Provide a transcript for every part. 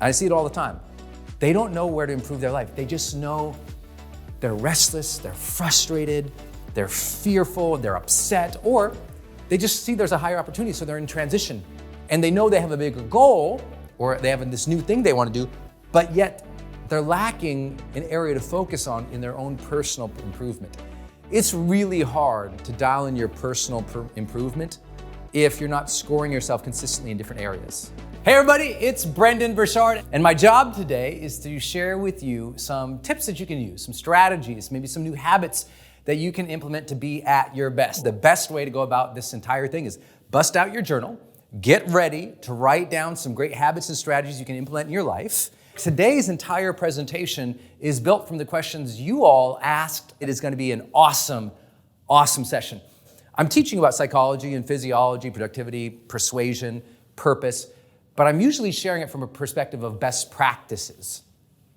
I see it all the time. They don't know where to improve their life. They just know they're restless, they're frustrated, they're fearful, they're upset, or they just see there's a higher opportunity, so they're in transition. And they know they have a bigger goal, or they have this new thing they want to do, but yet they're lacking an area to focus on in their own personal improvement. It's really hard to dial in your personal improvement if you're not scoring yourself consistently in different areas. Hey everybody, it's Brendon Burchard, and my job today is to share with you some tips that you can use, some strategies, maybe some new habits that you can implement to be at your best. The best way to go about this entire thing is bust out your journal, get ready to write down some great habits and strategies you can implement in your life. Today's entire presentation is built from the questions you all asked. It is going to be an awesome session. I'm teaching about psychology and physiology, productivity, persuasion, purpose, but I'm usually sharing it from a perspective of best practices.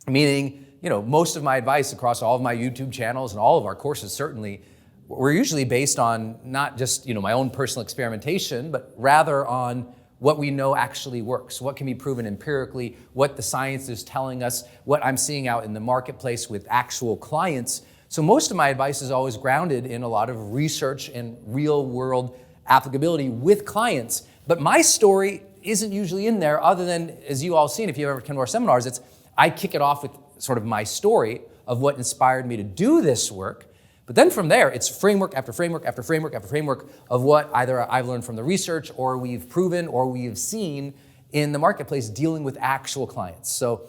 Meaning, most of my advice across all of my YouTube channels and all of our courses certainly, we're usually based on not just, my own personal experimentation, but rather on what we know actually works, what can be proven empirically, what the science is telling us, what I'm seeing out in the marketplace with actual clients. So most of my advice is always grounded in a lot of research and real world applicability with clients. But my story isn't usually in there other than, as you all seen, if you ever come to our seminars, I kick it off with sort of my story of what inspired me to do this work. But then from there, it's framework after framework after framework after framework of what either I've learned from the research or we've proven or we've seen in the marketplace dealing with actual clients. So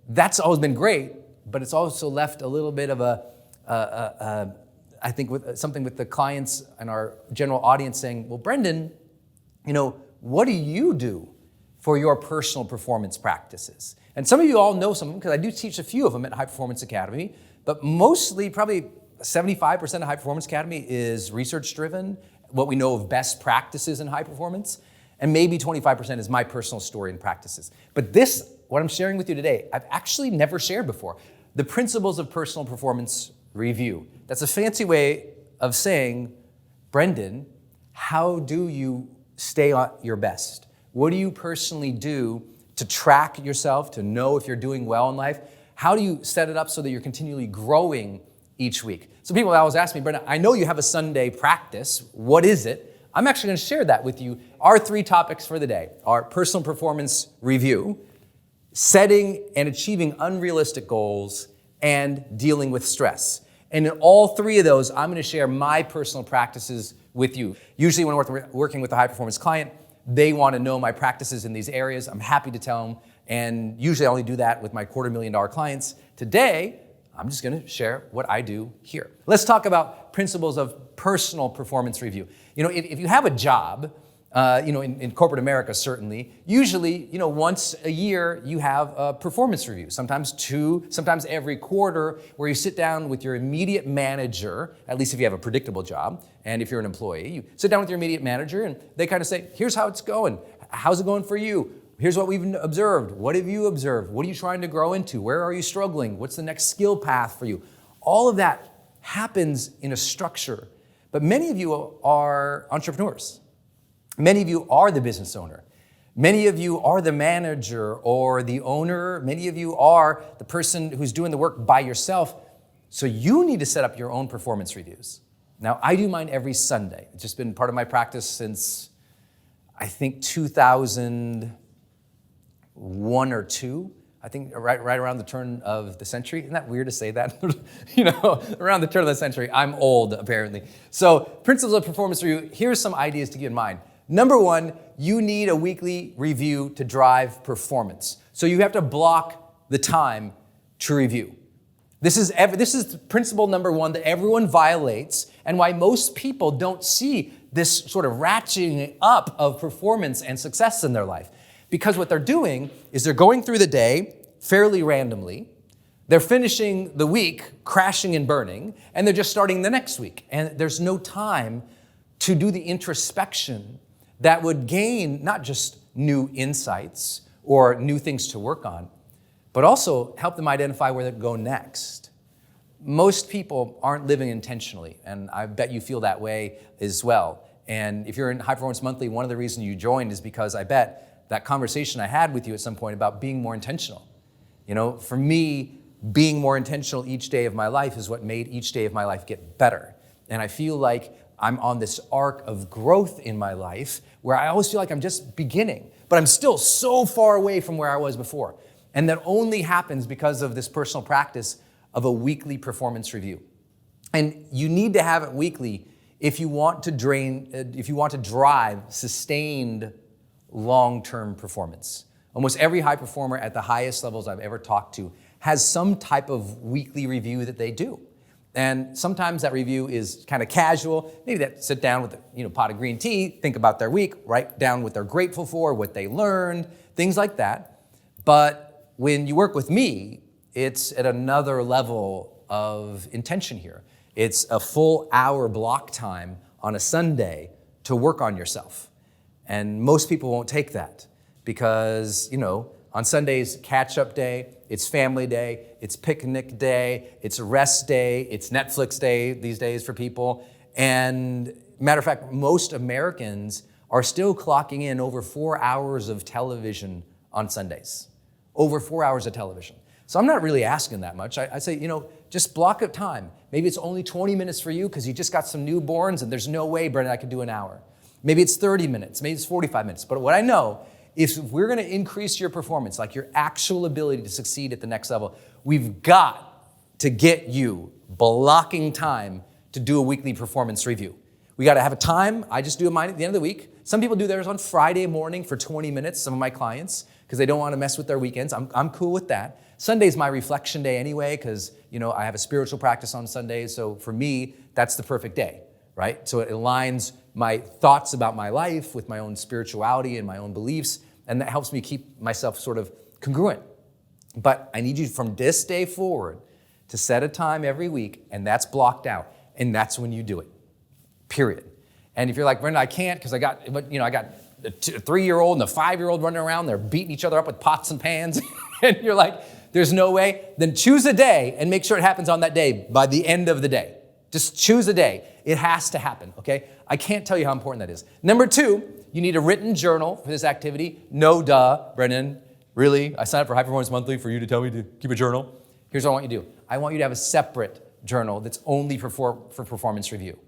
that's always been great, but it's also left a little bit of I think with something with the clients and our general audience saying, well, Brendon, what do you do for your personal performance practices? And some of you all know some of them because I do teach a few of them at High Performance Academy, but mostly probably 75% of High Performance Academy is research-driven, what we know of best practices in high performance, and maybe 25% is my personal story and practices. But this, what I'm sharing with you today, I've actually never shared before. The principles of personal performance review. That's a fancy way of saying, Brendon, how do you stay at your best? What do you personally do to track yourself, to know if you're doing well in life? How do you set it up so that you're continually growing each week? So people always ask me, Brendon, I know you have a Sunday practice. What is it? I'm actually going to share that with you. Our 3 topics for the day are personal performance review, setting and achieving unrealistic goals, and dealing with stress. And in all 3 of those, I'm going to share my personal practices with you. Usually when we're working with a high-performance client, they want to know my practices in these areas. I'm happy to tell them, and usually I only do that with my $250,000 clients. Today, I'm just going to share what I do here. Let's talk about principles of personal performance review. If you have a job, in corporate America certainly, usually, once a year you have a performance review, sometimes 2, sometimes every quarter, where you sit down with your immediate manager, at least if you have a predictable job, and if you're an employee, you sit down with your immediate manager and they kind of say, here's how it's going. How's it going for you? Here's what we've observed. What have you observed? What are you trying to grow into? Where are you struggling? What's the next skill path for you? All of that happens in a structure, but many of you are entrepreneurs. Many of you are the business owner. Many of you are the manager or the owner. Many of you are the person who's doing the work by yourself. So you need to set up your own performance reviews. Now, I do mine every Sunday. It's just been part of my practice since, I think, 2001 or 2. I think right around the turn of the century. Isn't that weird to say that? Around the turn of the century. I'm old, apparently. So, principles of performance review. Here's some ideas to keep in mind. Number 1, you need a weekly review to drive performance. So you have to block the time to review. This is principle number 1 that everyone violates, and why most people don't see this sort of ratcheting up of performance and success in their life. Because what they're doing is they're going through the day fairly randomly, they're finishing the week crashing and burning, and they're just starting the next week. And there's no time to do the introspection that would gain not just new insights or new things to work on, but also help them identify where they go next. Most people aren't living intentionally, and I bet you feel that way as well. And if you're in High Performance Monthly, one of the reasons you joined is because I bet that conversation I had with you at some point about being more intentional. For me, being more intentional each day of my life is what made each day of my life get better. And I feel like I'm on this arc of growth in my life where I always feel like I'm just beginning, but I'm still so far away from where I was before. And that only happens because of this personal practice of a weekly performance review. And you need to have it weekly if you want to drive sustained long-term performance. Almost every high performer at the highest levels I've ever talked to has some type of weekly review that they do. And sometimes that review is kind of casual. Maybe they sit down with a pot of green tea, think about their week, write down what they're grateful for, what they learned, things like that. But when you work with me, it's at another level of intention here. It's a full hour block time on a Sunday to work on yourself. And most people won't take that because, on Sundays, catch-up day, it's family day, it's picnic day, it's rest day, it's Netflix day these days for people. And matter of fact, most Americans are still clocking in over 4 hours of television on Sundays. Over 4 hours of television. So I'm not really asking that much. I say, just block up time. Maybe it's only 20 minutes for you because you just got some newborns and there's no way, Brendon, I could do an hour. Maybe it's 30 minutes, maybe it's 45 minutes. But what I know is if we're gonna increase your performance, like your actual ability to succeed at the next level, we've got to get you blocking time to do a weekly performance review. We gotta have a time. I just do mine at the end of the week. Some people do theirs on Friday morning for 20 minutes, some of my clients, because they don't wanna mess with their weekends. I'm cool with that. Sunday's my reflection day anyway, because I have a spiritual practice on Sundays, so for me, that's the perfect day, right? So it aligns my thoughts about my life with my own spirituality and my own beliefs, and that helps me keep myself sort of congruent. But I need you from this day forward to set a time every week, and that's blocked out, and that's when you do it, period. And if you're like, Brendon, I can't because I got a 3-year-old and a 5-year-old running around, they're beating each other up with pots and pans, and you're like, there's no way, then choose a day and make sure it happens on that day by the end of the day. Just choose a day. It has to happen, okay? I can't tell you how important that is. Number 2, you need a written journal for this activity. No duh, Brendon. Really? I signed up for High Performance Monthly for you to tell me to keep a journal? Here's what I want you to do. I want you to have a separate journal that's only for performance review.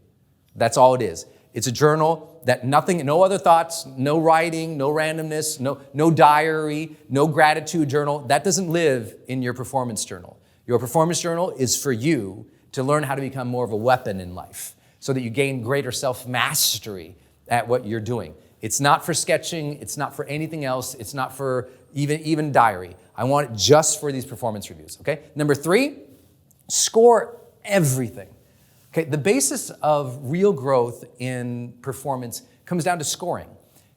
That's all it is. It's a journal that no other thoughts, no writing, no randomness, no diary, no gratitude journal. That doesn't live in your performance journal. Your performance journal is for you to learn how to become more of a weapon in life so that you gain greater self-mastery at what you're doing. It's not for sketching. It's not for anything else. It's not for even diary. I want it just for these performance reviews, okay? Number 3, score everything. Okay, the basis of real growth in performance comes down to scoring.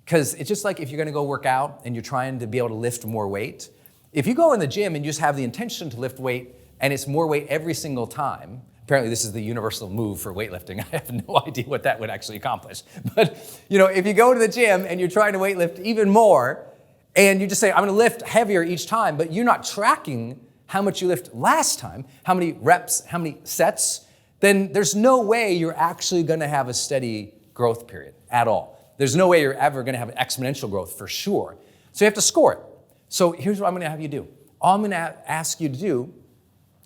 Because it's just like if you're gonna go work out and you're trying to be able to lift more weight. If you go in the gym and you just have the intention to lift weight and it's more weight every single time, apparently this is the universal move for weightlifting. I have no idea what that would actually accomplish. But if you go to the gym and you're trying to weightlift even more and you just say, I'm gonna lift heavier each time, but you're not tracking how much you lift last time, how many reps, how many sets, then there's no way you're actually gonna have a steady growth period at all. There's no way you're ever gonna have an exponential growth for sure. So you have to score it. So here's what I'm gonna have you do. All I'm gonna ask you to do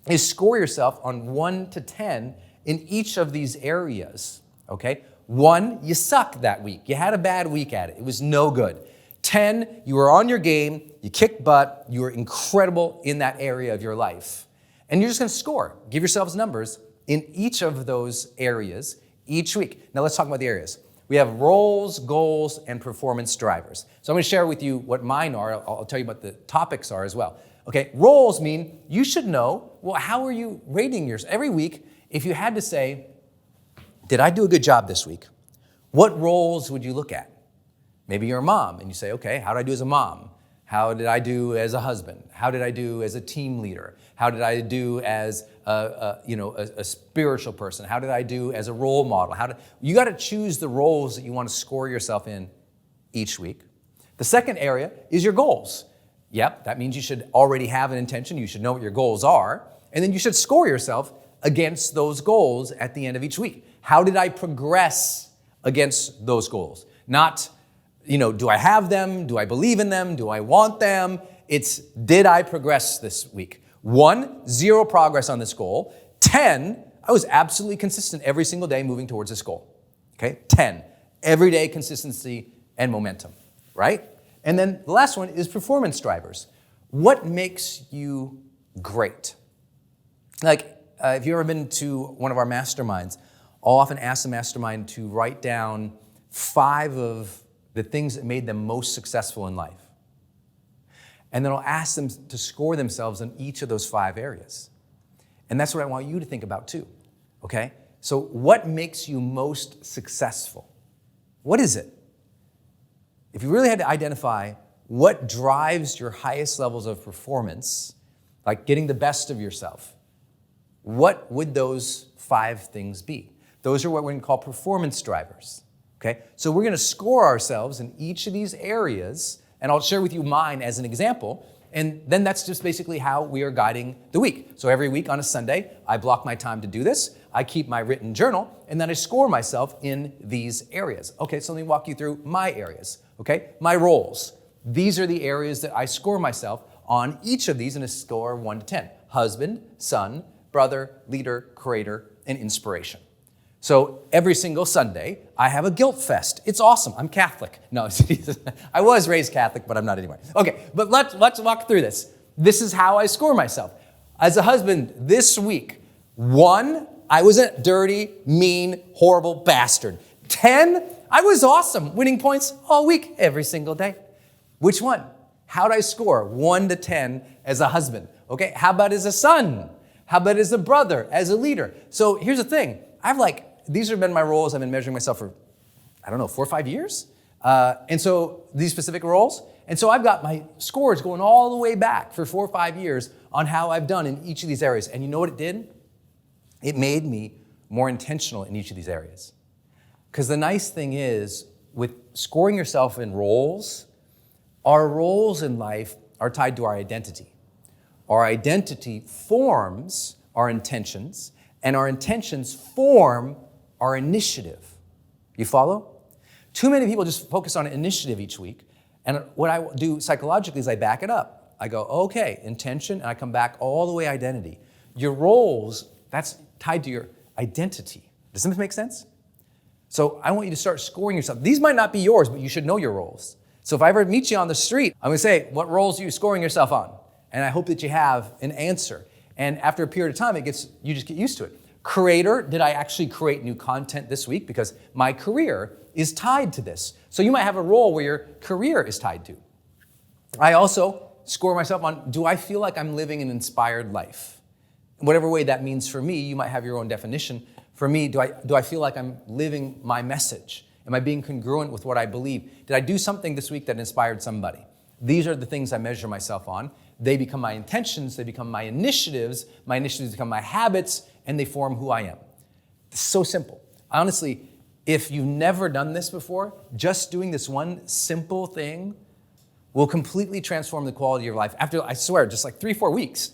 is score yourself on 1 to 10 in each of these areas, okay? 1, you suck that week. You had a bad week at it. It was no good. 10, you were on your game, you kicked butt, you were incredible in that area of your life. And you're just gonna score. Give yourselves numbers in each of those areas each week. Now let's talk about the areas. We have roles, goals, and performance drivers. So I'm gonna share with you what mine are. I'll tell you what the topics are as well. Okay, roles mean you should know, well, how are you rating yours? Every week, if you had to say, did I do a good job this week? What roles would you look at? Maybe you're a mom and you say, okay, how did I do as a mom? How did I do as a husband? How did I do as a team leader? How did I do as a spiritual person? How did I do as a role model? You got to choose the roles that you want to score yourself in each week. The second area is your goals. Yep, that means you should already have an intention. You should know what your goals are. And then you should score yourself against those goals at the end of each week. How did I progress against those goals? Not, do I have them? Do I believe in them? Do I want them? It's, did I progress this week? 1, 0 progress on this goal. 10, I was absolutely consistent every single day moving towards this goal. Okay, 10, everyday consistency and momentum, right? And then the last one is performance drivers. What makes you great? Like, if you've ever been to one of our masterminds, I'll often ask the mastermind to write down 5 of the things that made them most successful in life. And then I'll ask them to score themselves in each of those 5 areas. And that's what I want you to think about too, okay? So what makes you most successful? What is it? If you really had to identify what drives your highest levels of performance, like getting the best of yourself, what would those 5 things be? Those are what we're going to call performance drivers, okay? So we're going to score ourselves in each of these areas, and I'll share with you mine as an example, and then that's just basically how we are guiding the week. So every week on a Sunday, I block my time to do this, I keep my written journal, and then I score myself in these areas. Okay, so let me walk you through my areas, okay? My roles. These are the areas that I score myself on each of these in a score 1 to 10. Husband, son, brother, leader, creator, and inspiration. So every single Sunday, I have a guilt fest. It's awesome. I'm Catholic. No, I was raised Catholic, but I'm not anymore. Okay, but let's walk through this. This is how I score myself. As a husband, this week, 1, I was a dirty, mean, horrible bastard. 10, I was awesome, winning points all week, every single day. Which one? How'd I score 1 to 10 as a husband? Okay, how about as a son? How about as a brother, as a leader? So here's the thing. These have been my roles. I've been measuring myself for, 4 or 5 years. And so these specific roles. And so I've got my scores going all the way back for 4 or 5 years on how I've done in each of these areas. And you know what it did? It made me more intentional in each of these areas. Because the nice thing is, with scoring yourself in roles, our roles in life are tied to our identity. Our identity forms our intentions, and our intentions form our initiative. You follow? Too many people just focus on initiative each week, and what I do psychologically is I back it up. I go, okay, intention, and I come back all the way identity. Your roles, that's tied to your identity. Does this make sense? So I want you to start scoring yourself. These might not be yours, but you should know your roles. So if I ever meet you on the street, I'm going to say, what roles are you scoring yourself on? And I hope that you have an answer. And after a period of time, you just get used to it. Creator, did I actually create new content this week? Because my career is tied to this. So you might have a role where your career is tied to. I also score myself on, do I feel like I'm living an inspired life? Whatever way that means for me, you might have your own definition. For me, do I feel like I'm living my message? Am I being congruent with what I believe? Did I do something this week that inspired somebody? These are the things I measure myself on. They become my intentions, they become my initiatives become my habits, and they form who I am. It's so simple. Honestly, if you've never done this before, just doing this one simple thing will completely transform the quality of your life after, I swear, just like 3-4 weeks.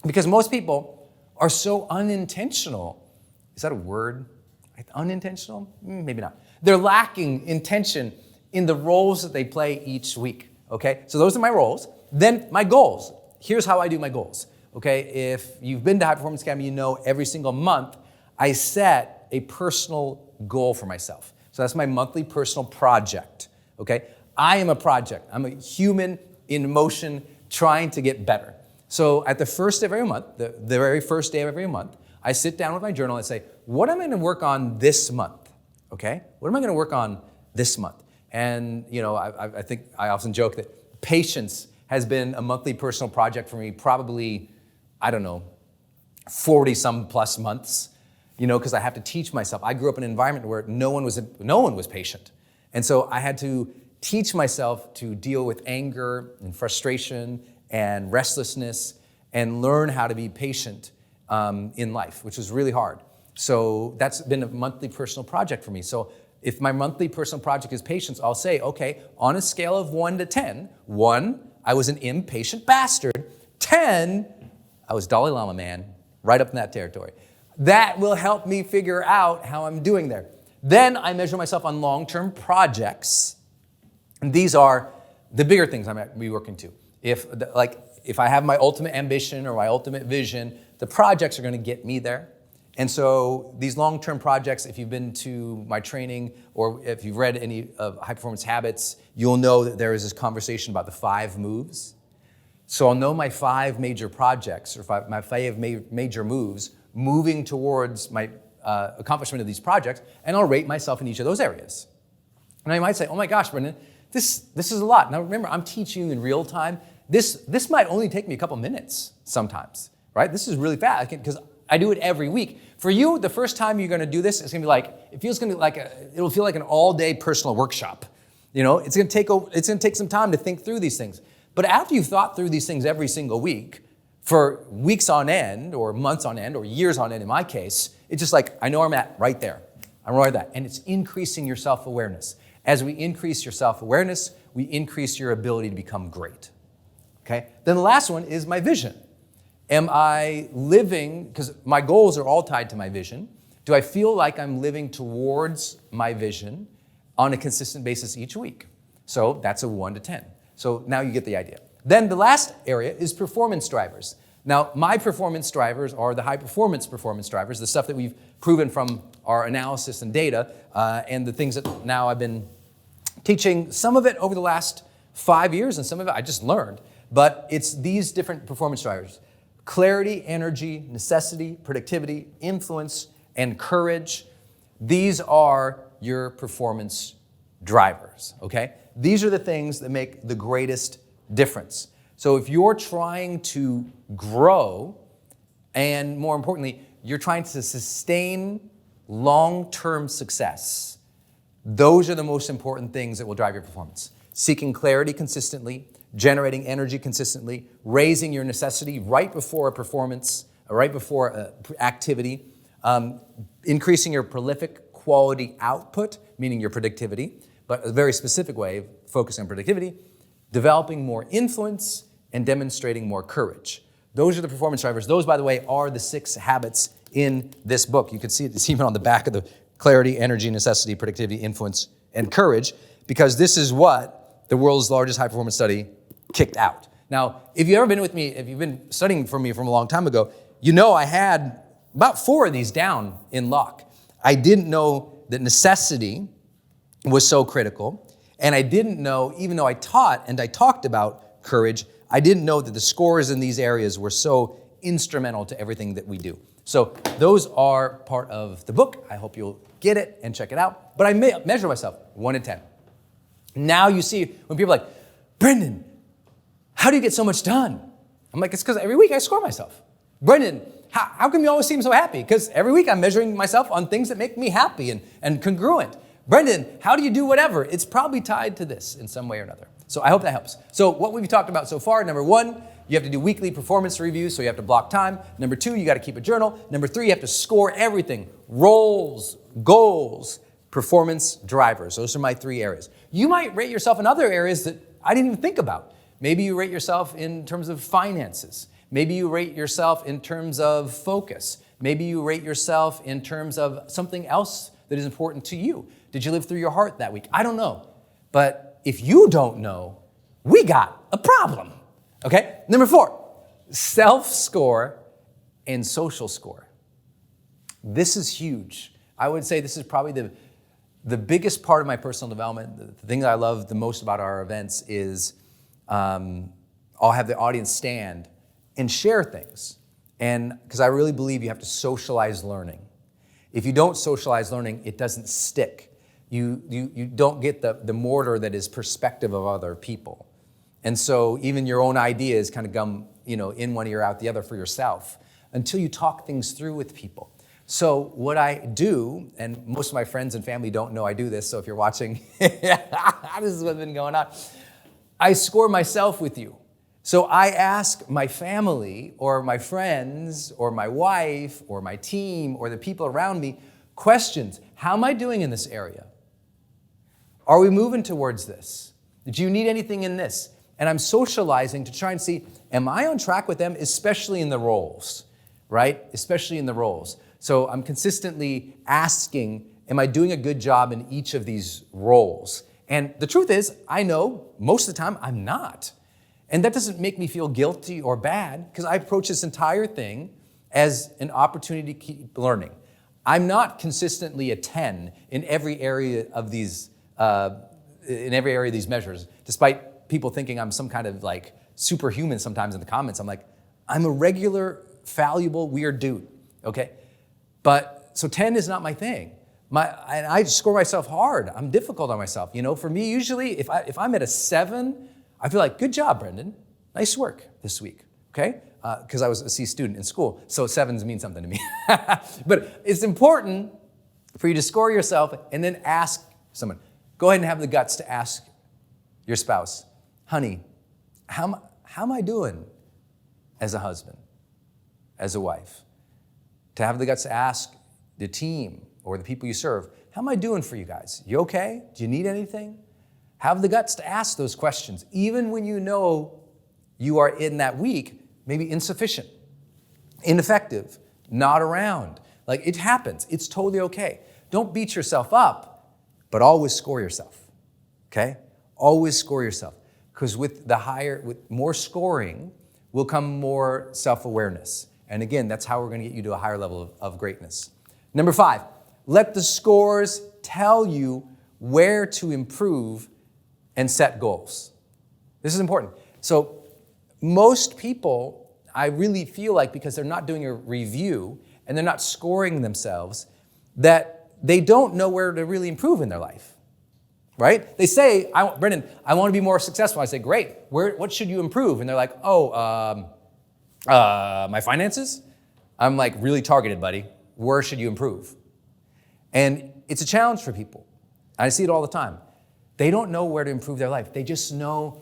Because most people are so unintentional. Is that a word? Unintentional? Maybe not. They're lacking intention in the roles that they play each week, okay? So those are my roles. Then my goals. Here's how I do my goals, okay? If you've been to High Performance Academy, you know every single month I set a personal goal for myself. So that's my monthly personal project, okay? I am a project. I'm a human in motion trying to get better. So at the first of every month, the very first day of every month, I sit down with my journal and say, what am I going to work on this month, okay? What am I going to work on this month? And, I think I often joke that patience has been a monthly personal project for me probably, 40 some plus months, because I have to teach myself. I grew up in an environment where no one was patient. And so I had to teach myself to deal with anger and frustration and restlessness and learn how to be patient in life, which was really hard. So that's been a monthly personal project for me. So if my monthly personal project is patience, I'll say, okay, on a scale of 1 to 10, 1, I was an impatient bastard. 10, I was Dalai Lama man, right up in that territory. That will help me figure out how I'm doing there. Then I measure myself on long-term projects. And these are the bigger things I'm going to be working to. If I have my ultimate ambition or my ultimate vision, the projects are going to get me there. And so these long-term projects, if you've been to my training or if you've read any of High Performance Habits, you'll know that there is this conversation about the 5 moves. So I'll know my 5 major projects or my 5 major moves moving towards my accomplishment of these projects, and I'll rate myself in each of those areas. And I might say, oh my gosh, Brendon, this is a lot. Now remember, I'm teaching you in real time. This might only take me a couple minutes sometimes, right? This is really fast because I do it every week. For you, the first time you're going to do this, it's going to be like, it'll feel like an all-day personal workshop. You know, it's going to take some time to think through these things. But after you've thought through these things every single week, for weeks on end, or months on end, or years on end in my case, it's just like, I know where I'm at right there. I'm right there. And it's increasing your self-awareness. As we increase your self-awareness, we increase your ability to become great. Okay? Then the last one is my vision. Am I living, because my goals are all tied to my vision, do I feel like I'm living towards my vision on a consistent basis each week? So that's a 1 to 10. So now you get the idea. Then the last area is performance drivers. Now, my performance drivers are the high-performance performance drivers, the stuff that we've proven from our analysis and data, and the things that now I've been teaching, some of it over the last 5 years, and some of it I just learned. But it's these different performance drivers: clarity, energy, necessity, productivity, influence, and courage. These are your performance drivers, okay? These are the things that make the greatest difference. So if you're trying to grow, and more importantly, you're trying to sustain long-term success, those are the most important things that will drive your performance. Seeking clarity consistently, generating energy consistently, raising your necessity right before a performance, right before an activity, increasing your prolific quality output, meaning your productivity, but a very specific way of focusing on productivity, developing more influence, and demonstrating more courage. Those are the performance drivers. Those, by the way, are the 6 habits in this book. You can see it even on the back of the clarity, energy, necessity, productivity, influence, and courage, because this is what the world's largest high-performance study kicked out. Now, if you've ever been with me, if you've been studying from me from a long time ago, you know I had about 4 of these down in lock. I didn't know that necessity was so critical, and I didn't know, even though I taught and I talked about courage, I didn't know that the scores in these areas were so instrumental to everything that we do. So those are part of the book. I hope you'll get it and check it out. But I measure myself 1 to 10. Now you see when people are like, Brendon, how do you get so much done? I'm like, it's because every week I score myself. Brendon, how come you always seem so happy? Because every week I'm measuring myself on things that make me happy and congruent. Brendon, how do you do whatever? It's probably tied to this in some way or another. So I hope that helps. So what we've talked about so far, number 1, you have to do weekly performance reviews, so you have to block time. Number 2, you got to keep a journal. Number 3, you have to score everything: roles, goals, performance drivers. Those are my 3 areas. You might rate yourself in other areas that I didn't even think about. Maybe you rate yourself in terms of finances. Maybe you rate yourself in terms of focus. Maybe you rate yourself in terms of something else that is important to you. Did you live through your heart that week? I don't know. But if you don't know, we got a problem. Okay? Number 4, self-score and social score. This is huge. I would say this is probably the biggest part of my personal development. The thing that I love the most about our events is I'll have the audience stand and share things. And because I really believe you have to socialize learning. If you don't socialize learning, it doesn't stick. You don't get the mortar that is perspective of other people. And so even your own ideas kind of come, in one ear, out the other for yourself until you talk things through with people. So what I do, and most of my friends and family don't know I do this, so if you're watching, this is what's been going on. I score myself with you. So I ask my family or my friends or my wife or my team or the people around me questions. How am I doing in this area? Are we moving towards this? Do you need anything in this? And I'm socializing to try and see, am I on track with them, especially in the roles, right? Especially in the roles. So I'm consistently asking, am I doing a good job in each of these roles? And the truth is, I know most of the time I'm not. And that doesn't make me feel guilty or bad, because I approach this entire thing as an opportunity to keep learning. I'm not consistently a 10 in every area of these measures, despite people thinking I'm some kind of like superhuman sometimes in the comments. I'm like, I'm a regular, fallible, weird dude, okay? But, so 10 is not my thing. And I score myself hard. I'm difficult on myself. You know, for me, usually, if I'm at a 7, I feel like, good job, Brendon. Nice work this week, okay? Because I was a C student in school, so 7s mean something to me. But it's important for you to score yourself and then ask someone. Go ahead and have the guts to ask your spouse, honey, how am I doing as a husband, as a wife? To have the guts to ask the team or the people you serve, how am I doing for you guys? You okay? Do you need anything? Have the guts to ask those questions, even when you know you are in that week, maybe insufficient, ineffective, not around. Like, it happens. It's totally okay. Don't beat yourself up, but always score yourself, okay? Always score yourself, because with more scoring will come more self-awareness. And again, that's how we're going to get you to a higher level of greatness. Number 5, let the scores tell you where to improve and set goals. This is important. So most people, I really feel like, because they're not doing a review and they're not scoring themselves, that they don't know where to really improve in their life, right? They say, Brendon, I want to be more successful. I say, great. What should you improve? And they're like, my finances? I'm like, really targeted, buddy. Where should you improve? And it's a challenge for people. I see it all the time. They don't know where to improve their life. They just know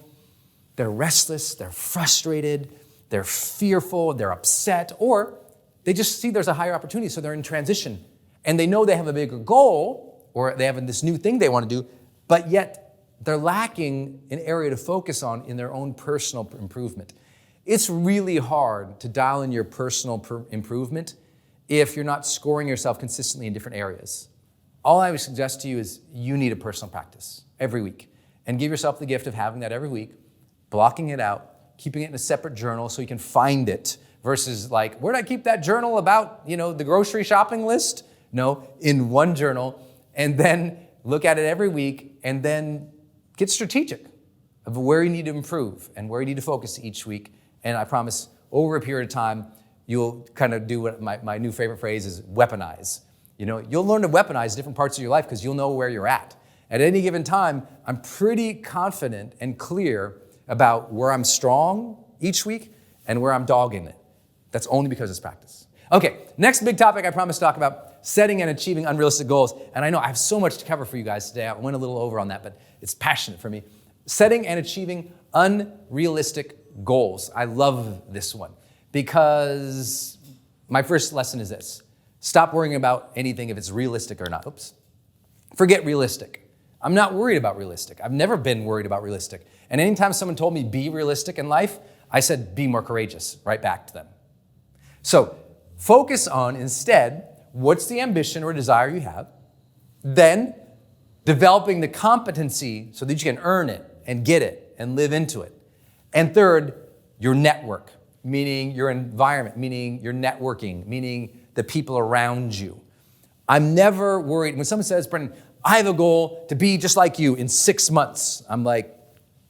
they're restless, they're frustrated, they're fearful, they're upset, or they just see there's a higher opportunity, so they're in transition. And they know they have a bigger goal, or they have this new thing they want to do, but yet they're lacking an area to focus on in their own personal improvement. It's really hard to dial in your personal improvement if you're not scoring yourself consistently in different areas. All I would suggest to you is you need a personal practice every week, and give yourself the gift of having that every week, blocking it out, keeping it in a separate journal so you can find it, versus like, where did I keep that journal about, the grocery shopping list? No, in one journal, and then look at it every week, and then get strategic of where you need to improve and where you need to focus each week. And I promise, over a period of time, you'll kind of do what my new favorite phrase is, weaponize. You'll learn to weaponize different parts of your life because you'll know where you're at. At any given time, I'm pretty confident and clear about where I'm strong each week and where I'm dogging it. That's only because it's practice. Okay, next big topic I promised to talk about, setting and achieving unrealistic goals. And I know I have so much to cover for you guys today. I went a little over on that, but it's passionate for me. Setting and achieving unrealistic goals. I love this one because my first lesson is this. Stop worrying about anything if it's realistic or not. Oops. Forget realistic. I'm not worried about realistic. I've never been worried about realistic. And anytime someone told me be realistic in life, I said be more courageous, right back to them. So focus on, instead, what's the ambition or desire you have, then developing the competency so that you can earn it and get it and live into it. And third, your network, meaning your environment, meaning your networking, meaning the people around you. I'm never worried. When someone says, Brendon, I have a goal to be just like you in 6 months. I'm like,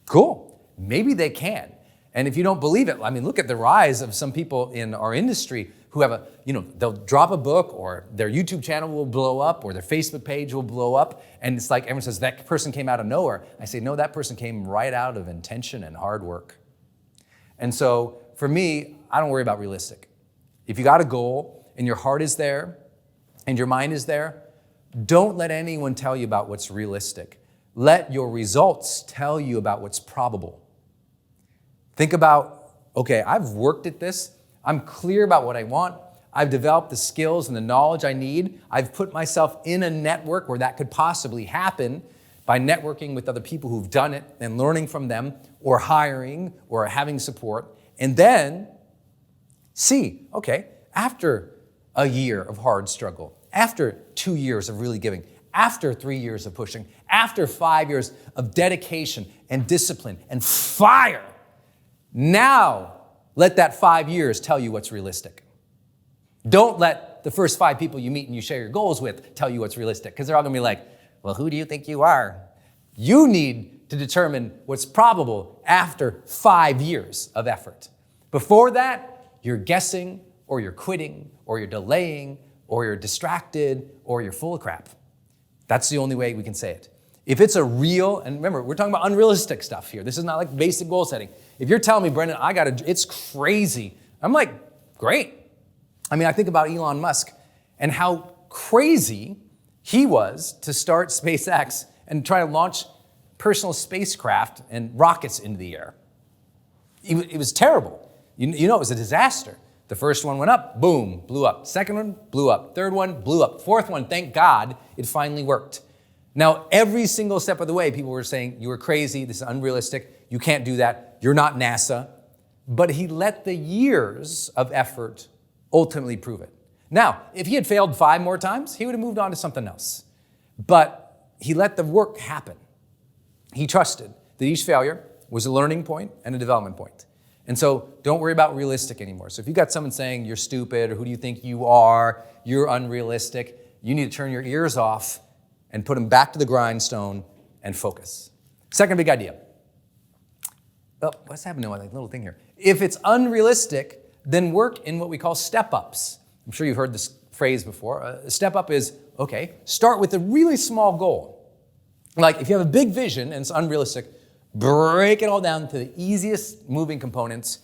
cool, maybe they can. And if you don't believe it, look at the rise of some people in our industry who have they'll drop a book, or their YouTube channel will blow up, or their Facebook page will blow up. And it's like everyone says, that person came out of nowhere. I say, no, that person came right out of intention and hard work. And so for me, I don't worry about realistic. If you got a goal and your heart is there and your mind is there, don't let anyone tell you about what's realistic. Let your results tell you about what's probable. Think about, okay, I've worked at this. I'm clear about what I want. I've developed the skills and the knowledge I need. I've put myself in a network where that could possibly happen by networking with other people who've done it and learning from them, or hiring or having support. And then see, okay, after a year of hard struggle, after 2 years of really giving, after 3 years of pushing, after 5 years of dedication and discipline and fire, now let that 5 years tell you what's realistic. Don't let the first 5 people you meet and you share your goals with tell you what's realistic, because they're all gonna be like, well, who do you think you are? You need to determine what's probable after 5 years of effort. Before that, you're guessing, or you're quitting, or you're delaying, or you're distracted, or you're full of crap. That's the only way we can say it. If it's a real, and remember, we're talking about unrealistic stuff here. This is not like basic goal setting. If you're telling me, Brendon, it's crazy. I'm like, great. I mean, I think about Elon Musk and how crazy he was to start SpaceX and try to launch personal spacecraft and rockets into the air. It was terrible. You know, it was a disaster. The first one went up, boom, blew up. Second one, blew up. Third one, blew up. Fourth one, thank God, it finally worked. Now, every single step of the way, people were saying, you were crazy, this is unrealistic, you can't do that, you're not NASA. But he let the years of effort ultimately prove it. Now, if he had failed 5 more times, he would have moved on to something else. But he let the work happen. He trusted that each failure was a learning point and a development point. And so don't worry about realistic anymore. So if you got someone saying you're stupid or who do you think you are, you're unrealistic, you need to turn your ears off and put them back to the grindstone and focus. Second big idea. Oh, what's happening to my little thing here? If it's unrealistic, then work in what we call step-ups. I'm sure you've heard this phrase before. A step-up is, okay, start with a really small goal. Like if you have a big vision and it's unrealistic, break it all down to the easiest moving components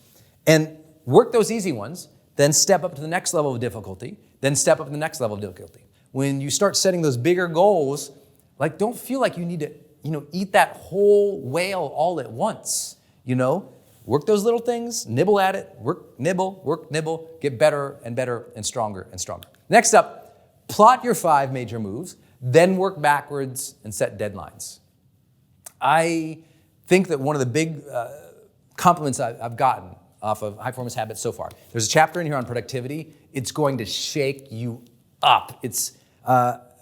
and work those easy ones, then step up to the next level of difficulty, then step up to the next level of difficulty. When you start setting those bigger goals, like don't feel like you need to, eat that whole whale all at once, Work those little things, nibble at it, work, nibble, get better and better and stronger and stronger. Next up, plot your 5 major moves, then work backwards and set deadlines. I think that one of the big compliments I've gotten off of High Performance Habits so far, there's a chapter in here on productivity. It's going to shake you up. It's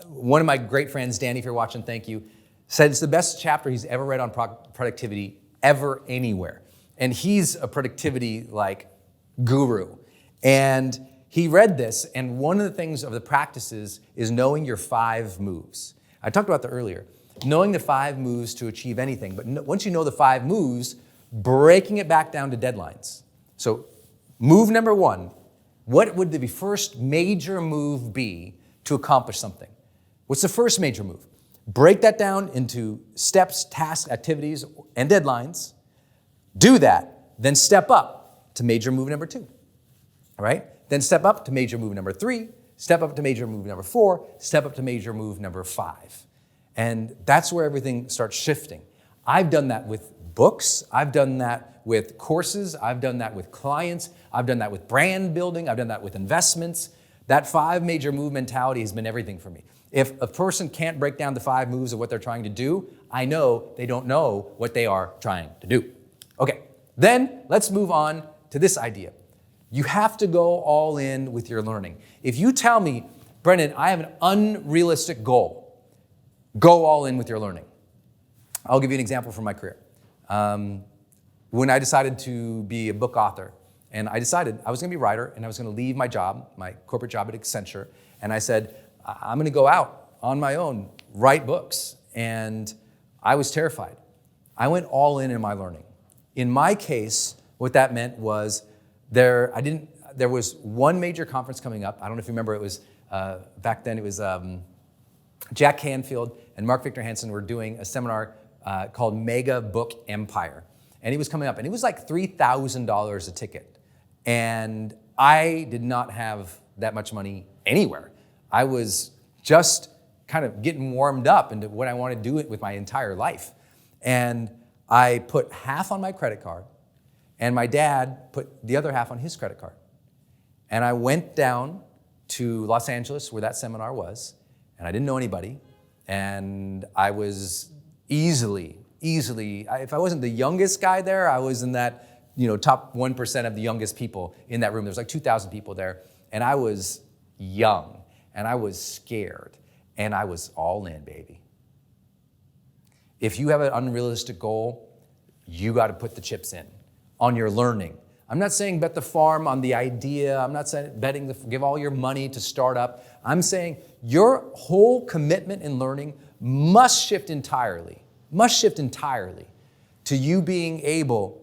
one of my great friends, Danny, if you're watching, thank you, said it's the best chapter he's ever read on productivity ever anywhere. And he's a productivity guru. And he read this, and one of the things of the practices is knowing your 5 moves. I talked about that earlier. Knowing the 5 moves to achieve anything. But once you know the 5 moves, breaking it back down to deadlines. So move number 1, what would the first major move be to accomplish something? What's the first major move? Break that down into steps, tasks, activities, and deadlines. Do that, then step up to major move number 2, all right? Then step up to major move number 3, step up to major move number 4, step up to major move number 5. And that's where everything starts shifting. I've done that with books, I've done that with courses, I've done that with clients, I've done that with brand building, I've done that with investments. That 5 major move mentality has been everything for me. If a person can't break down the 5 moves of what they're trying to do, I know they don't know what they are trying to do. Okay, then let's move on to this idea. You have to go all in with your learning. If you tell me, Brendon, I have an unrealistic goal, go all in with your learning. I'll give you an example from my career. When I decided to be a book author, and I decided I was going to be a writer, and I was going to leave my job, my corporate job at Accenture, and I said, I'm going to go out on my own, write books, and I was terrified. I went all in my learning. In my case, what that meant was there was one major conference coming up. I don't know if you remember, it was back then it was Jack Canfield and Mark Victor Hansen were doing a seminar called Mega Book Empire. And he was coming up, and it was like $3,000 a ticket. And I did not have that much money anywhere. I was just kind of getting warmed up into what I wanted to do with my entire life. And I put half on my credit card, and my dad put the other half on his credit card. And I went down to Los Angeles, where that seminar was, and I didn't know anybody. And I was easily, if I wasn't the youngest guy there, I was in that, top 1% of the youngest people in that room. There was like 2,000 people there, and I was young, and I was scared. and I was all in, baby. If you have an unrealistic goal, you got to put the chips in on your learning. I'm not saying bet the farm on the idea. I'm not saying give all your money to start up. I'm saying your whole commitment in learning must shift entirely to you being able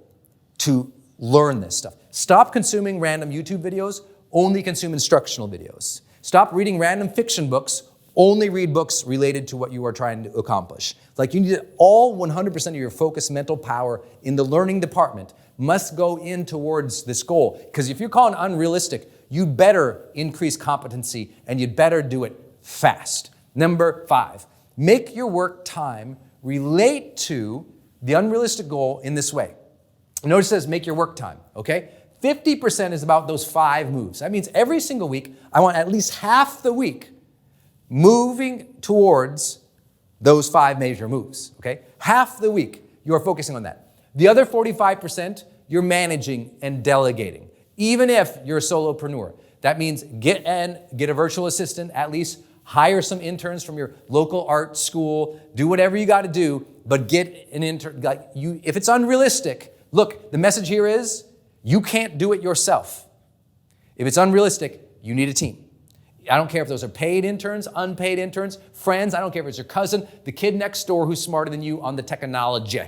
to learn this stuff. Stop consuming random YouTube videos, only consume instructional videos. Stop reading random fiction books, only read books related to what you are trying to accomplish. Like, you need all 100% of your focused mental power in the learning department must go in towards this goal. Because if you're calling it unrealistic, you'd better increase competency and you'd better do it fast. Number 5, make your work time relate to the unrealistic goal in this way. Notice it says make your work time, okay? 50% is about those 5 moves. That means every single week, I want at least half the week moving towards those 5 major moves, okay? Half the week, you are focusing on that. The other 45%, you're managing and delegating. Even if you're a solopreneur, that means get a virtual assistant, at least hire some interns from your local art school, do whatever you got to do, but get an intern. If it's unrealistic, look, the message here is you can't do it yourself. If it's unrealistic, you need a team. I don't care if those are paid interns, unpaid interns, friends. I don't care if it's your cousin, the kid next door who's smarter than you on the technology.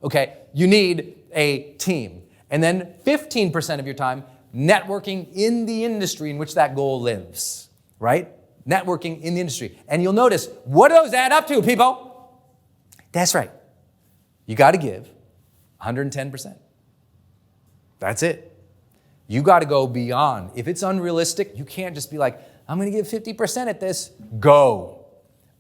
Okay, you need a team. And then 15% of your time networking in the industry in which that goal lives, right? Networking in the industry. And you'll notice, what do those add up to, people? That's right. You got to give 110%. That's it. You got to go beyond. If it's unrealistic, you can't just be like, I'm going to give 50% at this. Go.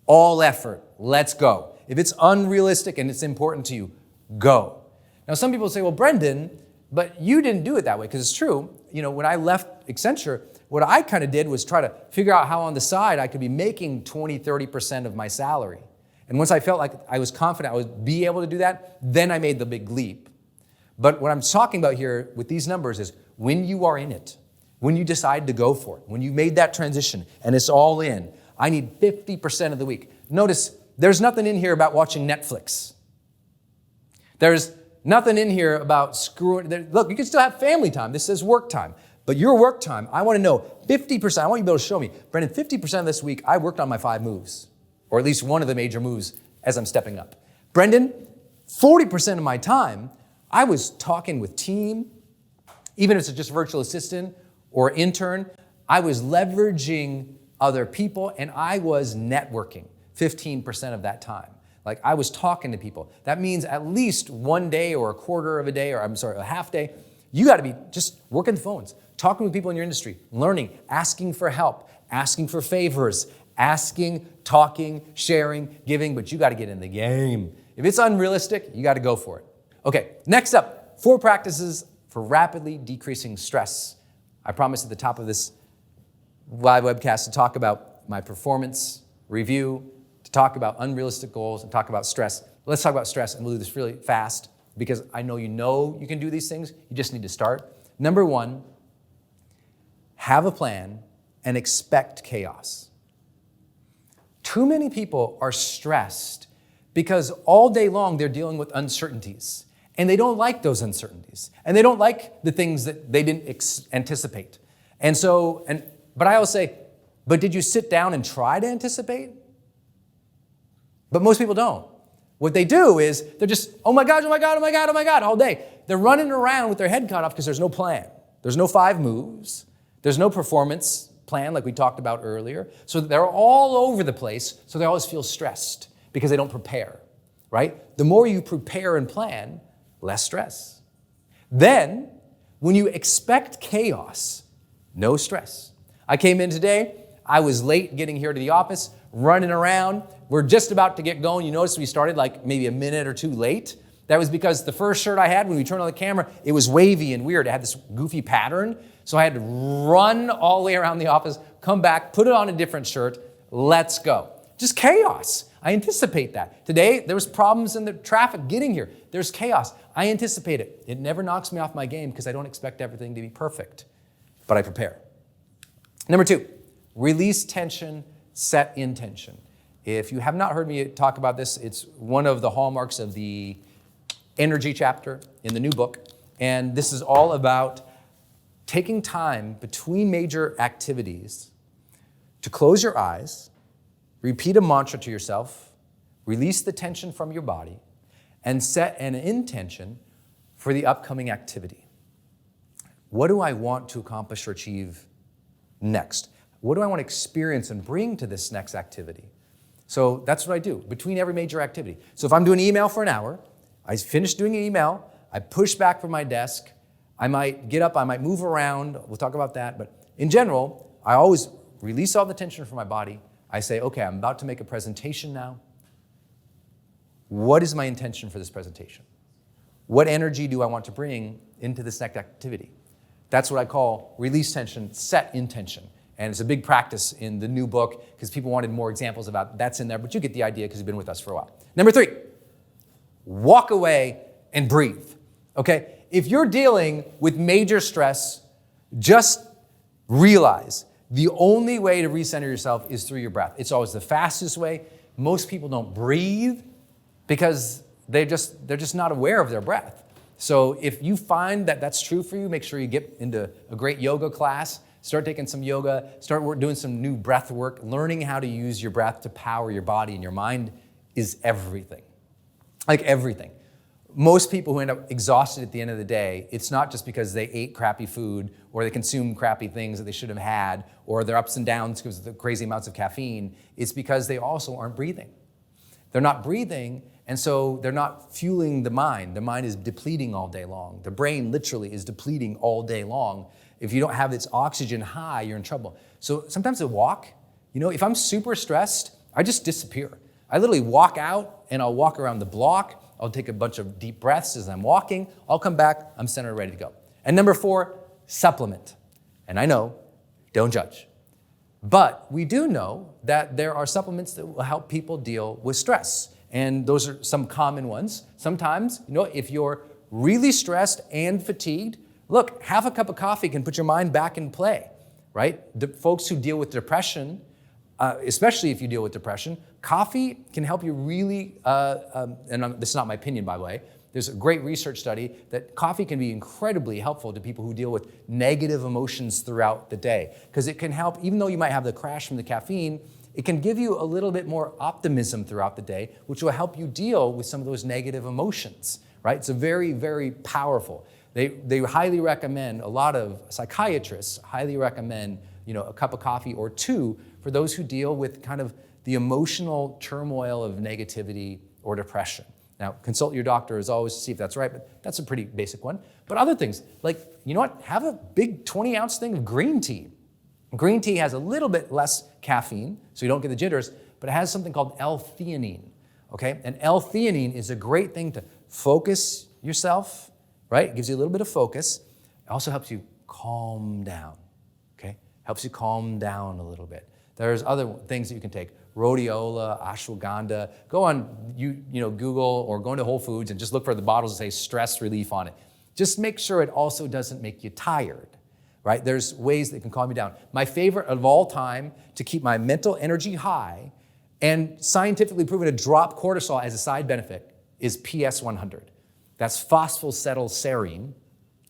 All effort. Let's go. If it's unrealistic and it's important to you, go. Now, some people say, well, Brendon, but you didn't do it that way, because it's true. You know, when I left Accenture, what I kind of did was try to figure out how on the side I could be making 20, 30% of my salary. And once I felt like I was confident I would be able to do that, then I made the big leap. But what I'm talking about here with these numbers is when you are in it, when you decide to go for it, when you made that transition and it's all in, I need 50% of the week. Notice there's nothing in here about watching Netflix. There's nothing in here about screwing. Look, you can still have family time. This says work time. But your work time, I want to know 50%. I want you to be able to show me, Brendon, 50% of this week, I worked on my 5 moves, or at least one of the major moves as I'm stepping up. Brendon, 40% of my time, I was talking with team, even if it's just virtual assistant or intern, I was leveraging other people and I was networking 15% of that time. Like, I was talking to people. That means at least one day or a quarter of a day, or a half day, you got to be just working the phones, talking with people in your industry, learning, asking for help, asking for favors, asking, talking, sharing, giving, but you got to get in the game. If it's unrealistic, you got to go for it. Okay, next up, 4 practices for rapidly decreasing stress. I promised at the top of this live webcast to talk about my performance review, to talk about unrealistic goals, and talk about stress. Let's talk about stress, and we'll do this really fast because I know you can do these things. You just need to start. Number 1, have a plan and expect chaos. Too many people are stressed because all day long they're dealing with uncertainties. And they don't like those uncertainties. And they don't like the things that they didn't anticipate. But I always say, but did you sit down and try to anticipate? But most people don't. What they do is they're just, oh my God, oh my God, oh my God, oh my God, all day. They're running around with their head cut off because there's no plan. There's no 5 moves. There's no performance plan like we talked about earlier. So they're all over the place. So they always feel stressed because they don't prepare, right? The more you prepare and plan, less stress. Then, when you expect chaos, no stress. I came in today, I was late getting here to the office, running around. We're just about to get going. You notice we started like maybe a minute or 2 late. That was because the first shirt I had, when we turned on the camera, it was wavy and weird. It had this goofy pattern. So I had to run all the way around the office, come back, put it on a different shirt. Let's go. Just chaos. I anticipate that. Today, there was problems in the traffic getting here. There's chaos. I anticipate it. It never knocks me off my game because I don't expect everything to be perfect, but I prepare. Number 2, release tension set intention. If you have not heard me talk about this, it's one of the hallmarks of the energy chapter in the new book. And this is all about taking time between major activities to close your eyes, repeat a mantra to yourself, release the tension from your body, and set an intention for the upcoming activity. What do I want to accomplish or achieve next? What do I want to experience and bring to this next activity? So that's what I do between every major activity. So if I'm doing email for an hour, I finish doing an email, I push back from my desk, I might get up, I might move around, we'll talk about that, but in general, I always release all the tension from my body. I say, okay, I'm about to make a presentation now. What is my intention for this presentation? What energy do I want to bring into this next activity? That's what I call release tension, set intention. And it's a big practice in the new book because people wanted more examples about that's in there, but you get the idea because you've been with us for a while. Number 3, walk away and breathe, okay? If you're dealing with major stress, just realize the only way to recenter yourself is through your breath. It's always the fastest way. Most people don't breathe because they're just not aware of their breath. So if you find that that's true for you, make sure you get into a great yoga class, start taking some yoga, start doing some new breath work. Learning how to use your breath to power your body and your mind is everything. Like everything. Most people who end up exhausted at the end of the day, it's not just because they ate crappy food or they consumed crappy things that they should have had or their ups and downs because of the crazy amounts of caffeine. It's because they also aren't breathing. They're not breathing, and so they're not fueling the mind. The mind is depleting all day long. The brain literally is depleting all day long. If you don't have its oxygen high, you're in trouble. So sometimes I walk. If I'm super stressed, I just disappear. I literally walk out and I'll walk around the block. I'll take a bunch of deep breaths as I'm walking. I'll come back, I'm centered, ready to go. And number 4, supplement. And I know, don't judge. But we do know that there are supplements that will help people deal with stress. And those are some common ones. Sometimes, if you're really stressed and fatigued, look, half a cup of coffee can put your mind back in play, right? The folks who deal with depression, especially if you deal with depression, coffee can help you really, and this is not my opinion, by the way. There's a great research study that coffee can be incredibly helpful to people who deal with negative emotions throughout the day. Because it can help, even though you might have the crash from the caffeine, it can give you a little bit more optimism throughout the day, which will help you deal with some of those negative emotions, right? It's a very, very powerful. They highly recommend, a lot of psychiatrists highly recommend, a cup of coffee or 2 for those who deal with kind of the emotional turmoil of negativity or depression. Now, consult your doctor as always to see if that's right, but that's a pretty basic one. But other things, like, have a big 20-ounce thing of green tea. Green tea has a little bit less caffeine, so you don't get the jitters, but it has something called L-theanine, okay? And L-theanine is a great thing to focus yourself, right? It gives you a little bit of focus. It also helps you calm down, okay? Helps you calm down a little bit. There's other things that you can take. Rhodiola, ashwagandha. Go on Google or go into Whole Foods and just look for the bottles that say stress relief on it. Just make sure it also doesn't make you tired, right? There's ways that can calm you down. My favorite of all time to keep my mental energy high and scientifically proven to drop cortisol as a side benefit is PS100. That's phosphacetylserine.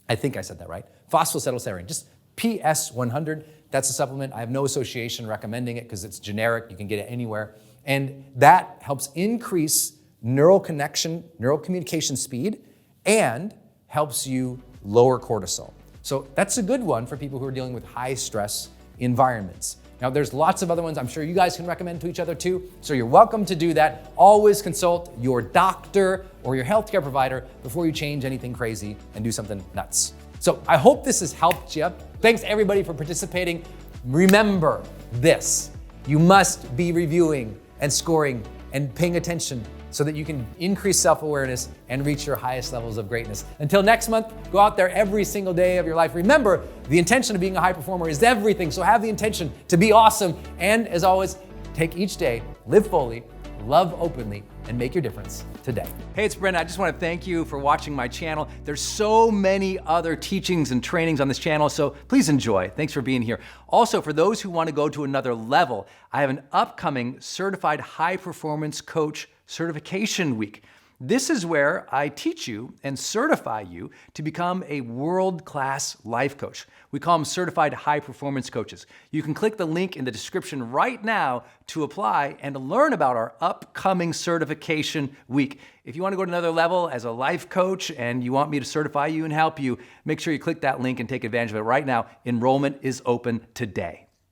I think I said that right. Phosphacetylserine, just PS100. That's a supplement. I have no association recommending it because it's generic. You can get it anywhere. And that helps increase neural communication speed, and helps you lower cortisol. So that's a good one for people who are dealing with high stress environments. Now, there's lots of other ones I'm sure you guys can recommend to each other too, so you're welcome to do that. Always consult your doctor or your healthcare provider before you change anything crazy and do something nuts. So I hope this has helped you. Thanks everybody for participating. Remember this, you must be reviewing and scoring and paying attention so that you can increase self-awareness and reach your highest levels of greatness. Until next month, go out there every single day of your life. Remember, the intention of being a high performer is everything, so have the intention to be awesome. And as always, take each day, live fully, love openly, and make your difference today. Hey, it's Brendon. I just want to thank you for watching my channel. There's so many other teachings and trainings on this channel, so please enjoy. Thanks for being here. Also, for those who want to go to another level, I have an upcoming Certified High Performance Coach Certification Week. This is where I teach you and certify you to become a world-class life coach. We call them certified high performance coaches. You can click the link in the description right now to apply and to learn about our upcoming certification week. If you want to go to another level as a life coach and you want me to certify you and help you, make sure you click that link and take advantage of it right now. Enrollment is open today.